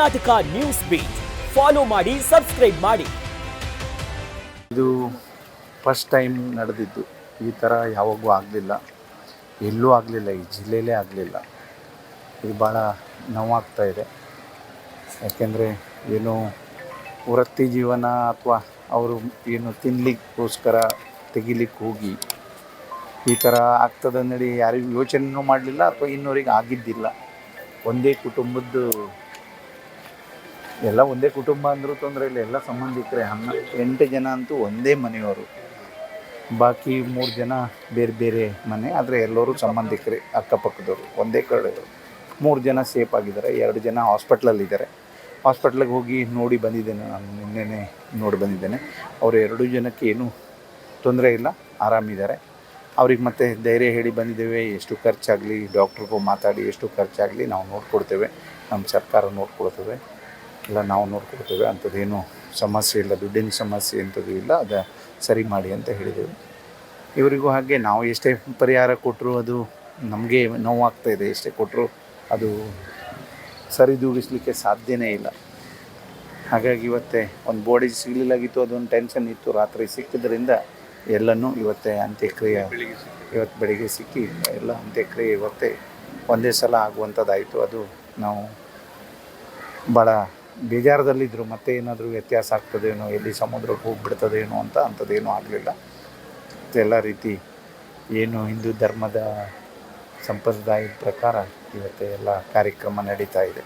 Karnataka news beet follow ಮಾಡಿ, subscribe ಮಾಡಿ. ಇದು ಫಸ್ಟ್ ಟೈಮ್ ನಡೆದಿದ್ದು. ಈ ಥರ ಯಾವಾಗೂ ಆಗಲಿಲ್ಲ, ಎಲ್ಲೂ ಆಗಲಿಲ್ಲ, ಈ ಜಿಲ್ಲೆಯಲ್ಲೇ ಆಗಲಿಲ್ಲ. ಇದು ಭಾಳ ನೋವಾಗ್ತಾ ಇದೆ. ಯಾಕೆಂದರೆ ಏನು ವೃತ್ತಿ ಜೀವನ ಅಥವಾ ಅವರು ಏನು ತಿನ್ನಲಿಕ್ಕೋಸ್ಕರ ತೆಗಿಲಿಕ್ಕೆ ಹೋಗಿ ಈ ಥರ ಆಗ್ತದೆ ಅಂದೇಳಿ ಯಾರಿಗೂ ಯೋಚನೆಯೂ ಮಾಡಲಿಲ್ಲ ಅಥವಾ ಇನ್ನೂರಿಗೆ ಆಗಿದ್ದಿಲ್ಲ. ಒಂದೇ ಕುಟುಂಬದ್ದು ಎಲ್ಲ ಒಂದೇ ಕುಟುಂಬ ಅಂದರೂ ತೊಂದರೆ ಇಲ್ಲ, ಎಲ್ಲ ಸಂಬಂಧಿಕರೇ. 8 ಜನ ಅಂತೂ ಒಂದೇ ಮನೆಯವರು, ಬಾಕಿ 3 ಜನ ಬೇರೆ ಬೇರೆ ಮನೆ, ಆದರೆ ಎಲ್ಲರೂ ಸಂಬಂಧಿಕರೇ, ಅಕ್ಕಪಕ್ಕದವರು, ಒಂದೇ ಕಡೆಯವರು. 3 ಜನ ಸೇಫ್ ಆಗಿದ್ದಾರೆ, 2 ಜನ ಹಾಸ್ಪಿಟ್ಲಲ್ಲಿದ್ದಾರೆ. ಹಾಸ್ಪಿಟ್ಲಿಗೆ ಹೋಗಿ ನೋಡಿ ಬಂದಿದ್ದೇನೆ, ನಾನು ನಿನ್ನೆನೇ ನೋಡಿ ಬಂದಿದ್ದೇನೆ. ಅವರು 2 ಜನಕ್ಕೆ ಏನೂ ತೊಂದರೆ ಇಲ್ಲ, ಆರಾಮಿದ್ದಾರೆ. ಅವ್ರಿಗೆ ಮತ್ತೆ ಧೈರ್ಯ ಹೇಳಿ ಬಂದಿದ್ದೇವೆ. ಎಷ್ಟು ಖರ್ಚಾಗಲಿ ಡಾಕ್ಟ್ರಿಗೂ ಮಾತಾಡಿ ಎಷ್ಟು ಖರ್ಚಾಗಲಿ ನಾವು ನೋಡ್ಕೊಡ್ತೇವೆ, ನಮ್ಮ ಸರ್ಕಾರ ನೋಡ್ಕೊಡ್ತೇವೆ, ಎಲ್ಲ ನಾವು ನೋಡ್ಕೊಡ್ತೇವೆ, ಅಂಥದ್ದೇನು ಸಮಸ್ಯೆ ಇಲ್ಲ, ದುಡ್ಡಿನ ಸಮಸ್ಯೆ ಅಂಥದ್ದು ಇಲ್ಲ, ಅದು ಸರಿ ಮಾಡಿ ಅಂತ ಹೇಳಿದ್ದೇವೆ. ಇವರಿಗೂ ಹಾಗೆ ನಾವು ಎಷ್ಟೇ ಪರಿಹಾರ ಕೊಟ್ಟರು ಅದು ನಮಗೆ ನೋವಾಗ್ತಾಯಿದೆ. ಎಷ್ಟೇ ಕೊಟ್ಟರು ಅದು ಸರಿದೂಗಿಸಲಿಕ್ಕೆ ಸಾಧ್ಯನೇ ಇಲ್ಲ. ಹಾಗಾಗಿ ಇವತ್ತೇ ಒಂದು ಬಾಡಿ ಸಿಗಲಿಲ್ಲಾಗಿತ್ತು, ಅದೊಂದು ಟೆನ್ಷನ್ ಇತ್ತು. ರಾತ್ರಿ ಸಿಕ್ಕಿದ್ರಿಂದ ಎಲ್ಲನೂ ಇವತ್ತೇ ಅಂತ್ಯಕ್ರಿಯೆ, ಇವತ್ತು ಬೆಳಿಗ್ಗೆ ಸಿಕ್ಕಿ ಎಲ್ಲ ಅಂತ್ಯಕ್ರಿಯೆ ಇವತ್ತೇ ಒಂದೇ ಸಲ ಆಗುವಂಥದ್ದಾಯಿತು. ಅದು ನಾವು ಭಾಳ ಬೇಜಾರದಲ್ಲಿದ್ದರು. ಮತ್ತೆ ಏನಾದರೂ ವ್ಯತ್ಯಾಸ ಆಗ್ತದೇನೋ, ಎಲ್ಲಿ ಸಮುದ್ರಕ್ಕೆ ಹೋಗಿಬಿಡ್ತದೇನೋ ಅಂತ, ಅಂಥದ್ದೇನೂ ಆಗಲಿಲ್ಲ. ಎಲ್ಲ ರೀತಿ ಏನು ಹಿಂದೂ ಧರ್ಮದ ಸಂಪ್ರದಾಯದ ಪ್ರಕಾರ ಇವತ್ತೇ ಎಲ್ಲ ಕಾರ್ಯಕ್ರಮ ನಡೀತಾ ಇದೆ.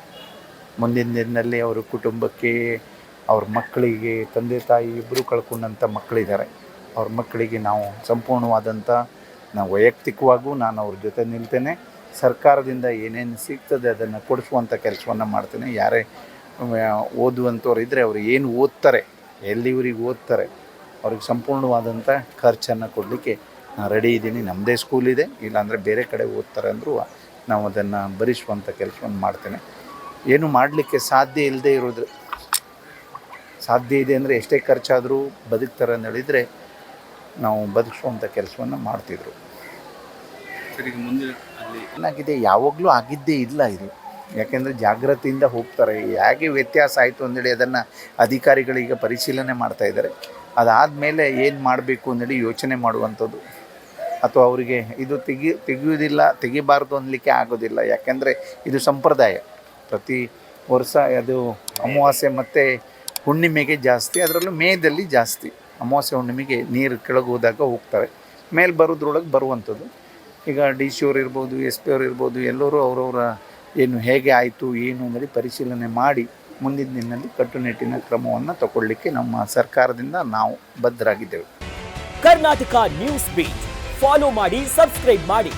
ಮುಂದಿನ ದಿನದಲ್ಲಿ ಅವರ ಕುಟುಂಬಕ್ಕೆ, ಅವ್ರ ಮಕ್ಕಳಿಗೆ, ತಂದೆ ತಾಯಿ ಇಬ್ಬರು ಕಳ್ಕೊಂಡಂಥ ಮಕ್ಕಳಿದ್ದಾರೆ. ಅವ್ರ ಮಕ್ಕಳಿಗೆ ನಾವು ಸಂಪೂರ್ಣವಾದಂಥ, ನಾವು ವೈಯಕ್ತಿಕವಾಗೂ ನಾನು ಅವ್ರ ಜೊತೆ ನಿಲ್ತೇನೆ. ಸರ್ಕಾರದಿಂದ ಏನೇನು ಸಿಗ್ತದೆ ಅದನ್ನು ಕೊಡಿಸುವಂಥ ಕೆಲಸವನ್ನು ಮಾಡ್ತೇನೆ. ಯಾರೇ ಓದುವಂಥವ್ರು ಇದ್ದರೆ ಅವರು ಏನು ಓದ್ತಾರೆ, ಎಲ್ಲಿವರಿಗೆ ಓದ್ತಾರೆ, ಅವ್ರಿಗೆ ಸಂಪೂರ್ಣವಾದಂಥ ಖರ್ಚನ್ನು ಕೊಡಲಿಕ್ಕೆ ನಾನು ರೆಡಿ ಇದ್ದೀನಿ. ನಮ್ಮದೇ ಸ್ಕೂಲ್ ಇದೆ, ಇಲ್ಲಾಂದರೆ ಬೇರೆ ಕಡೆ ಓದ್ತಾರೆ ಅಂದರೂ ನಾವು ಅದನ್ನು ಭರಿಸುವಂಥ ಕೆಲಸವನ್ನು ಮಾಡ್ತೇನೆ. ಏನು ಮಾಡಲಿಕ್ಕೆ ಸಾಧ್ಯ ಇಲ್ಲದೆ ಇರೋದು, ಸಾಧ್ಯ ಇದೆ ಅಂದರೆ ಎಷ್ಟೇ ಖರ್ಚಾದರೂ ಬದುಕ್ತಾರೆ ಅಂತ ಹೇಳಿದರೆ ನಾವು ಬದುಕಿಸುವಂಥ ಕೆಲಸವನ್ನು ಮಾಡ್ತಿದ್ರು. ಮುಂದೆ ಅಲ್ಲಿ ಏನಾಗಿದೆ, ಯಾವಾಗಲೂ ಆಗಿದ್ದೇ ಇಲ್ಲ ಇದು. ಯಾಕೆಂದರೆ ಜಾಗೃತಿಯಿಂದ ಹೋಗ್ತಾರೆ. ಹೇಗೆ ವ್ಯತ್ಯಾಸ ಆಯಿತು ಅಂದೇಳಿ ಅದನ್ನು ಅಧಿಕಾರಿಗಳೀಗ ಪರಿಶೀಲನೆ ಮಾಡ್ತಾಯಿದ್ದಾರೆ. ಅದಾದಮೇಲೆ ಏನು ಮಾಡಬೇಕು ಅಂದೇಳಿ ಯೋಚನೆ ಮಾಡುವಂಥದ್ದು. ಅಥವಾ ಅವರಿಗೆ ಇದು ತೆಗೆಯುವುದಿಲ್ಲ, ತೆಗಿಬಾರ್ದು ಅನ್ನಲಿಕ್ಕೆ ಆಗೋದಿಲ್ಲ. ಯಾಕೆಂದರೆ ಇದು ಸಂಪ್ರದಾಯ. ಪ್ರತಿ ವರ್ಷ ಅದು ಅಮಾವಾಸ್ಯೆ ಮತ್ತು ಹುಣ್ಣಿಮೆಗೆ ಜಾಸ್ತಿ, ಅದರಲ್ಲೂ ಮೇದಲ್ಲಿ ಜಾಸ್ತಿ. ಅಮಾವಾಸ್ಯೆ ಹುಣ್ಣಿಮೆಗೆ ನೀರು ಕೆಳಗೆ ಹೋದಾಗ ಹೋಗ್ತಾರೆ, ಮೇಲೆ ಬರೋದ್ರೊಳಗೆ ಬರುವಂಥದ್ದು. ಈಗ ಡಿ ಸಿ ಅವ್ರು ಇರ್ಬೋದು, ಎಸ್ ಪಿ ಅವ್ರು ಇರ್ಬೋದು, ಎಲ್ಲರೂ ಅವರವರ ಏನು ಹೇಗೆ ಆಯಿತು ಏನು ಅಂದರೆ ಪರಿಶೀಲನೆ ಮಾಡಿ ಮುಂದಿನ ದಿನದಲ್ಲಿ ಕಟ್ಟುನಿಟ್ಟಿನ ಕ್ರಮವನ್ನು ತಗೊಳ್ಳಿಕ್ಕೆ ನಮ್ಮ ಸರ್ಕಾರದಿಂದ ನಾವು ಬದ್ಧರಾಗಿದ್ದೇವೆ. ಕರ್ನಾಟಕ ನ್ಯೂಸ್ ಬೀಟ್ ಫಾಲೋ ಮಾಡಿ, ಸಬ್ಸ್ಕ್ರೈಬ್ ಮಾಡಿ.